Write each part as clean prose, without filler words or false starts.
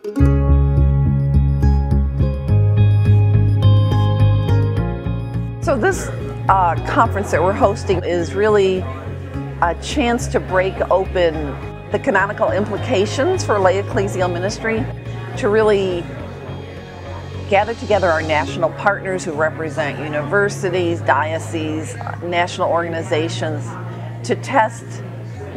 So this conference that we're hosting is really a chance to break open the canonical implications for lay ecclesial ministry, to really gather together our national partners who represent universities, dioceses, national organizations, to test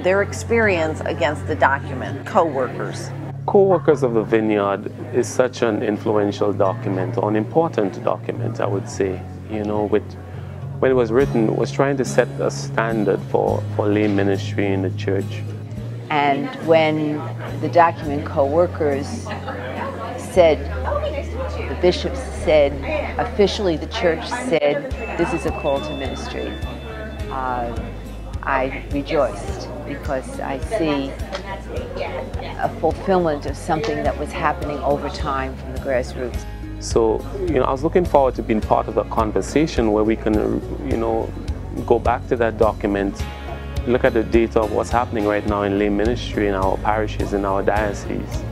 their experience against the document, co-workers. Co-workers of the Vineyard is such an influential document, or an important document, I would say. When it was written, it was trying to set a standard for lay ministry in the church. And when the document co-workers said, the bishops said, officially the church said, this is a call to ministry, I rejoiced, because I see a fulfillment of something that was happening over time from the grassroots. So, I was looking forward to being part of a conversation where we can, go back to that document, look at the data of what's happening right now in lay ministry in our parishes, in our dioceses,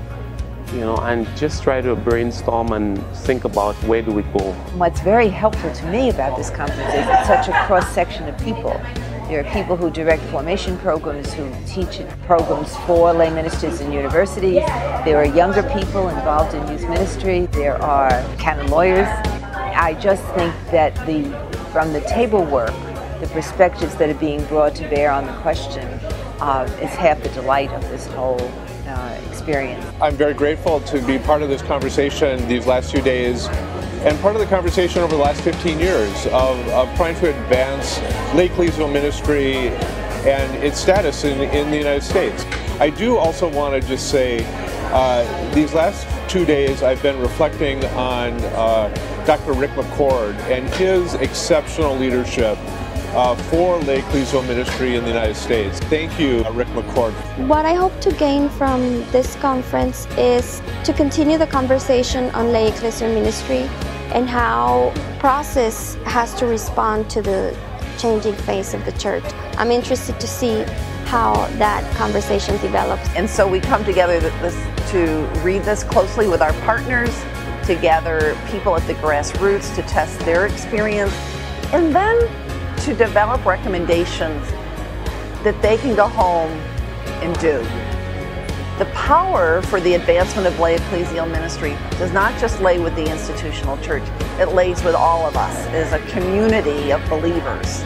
and just try to brainstorm and think about where do we go. What's very helpful to me about this conference is it's such a cross-section of people. There are people who direct formation programs, who teach programs for lay ministers in universities. There are younger people involved in youth ministry. There are canon lawyers. I just think that from the table work, the perspectives that are being brought to bear on the question is half the delight of this whole experience. I'm very grateful to be part of this conversation these last 2 days, and part of the conversation over the last 15 years of trying to advance lay ecclesial ministry and its status in the United States. I do also want to just say, these last 2 days I've been reflecting on Dr. Rick McCord and his exceptional leadership for lay ecclesial ministry in the United States. Thank you, Rick McCord. What I hope to gain from this conference is to continue the conversation on lay ecclesial ministry and how process has to respond to the changing face of the church. I'm interested to see how that conversation develops. And so we come together to read this closely with our partners, to gather people at the grassroots to test their experience, and then to develop recommendations that they can go home and do. The power for the advancement of lay ecclesial ministry does not just lay with the institutional church, it lays with all of us as a community of believers.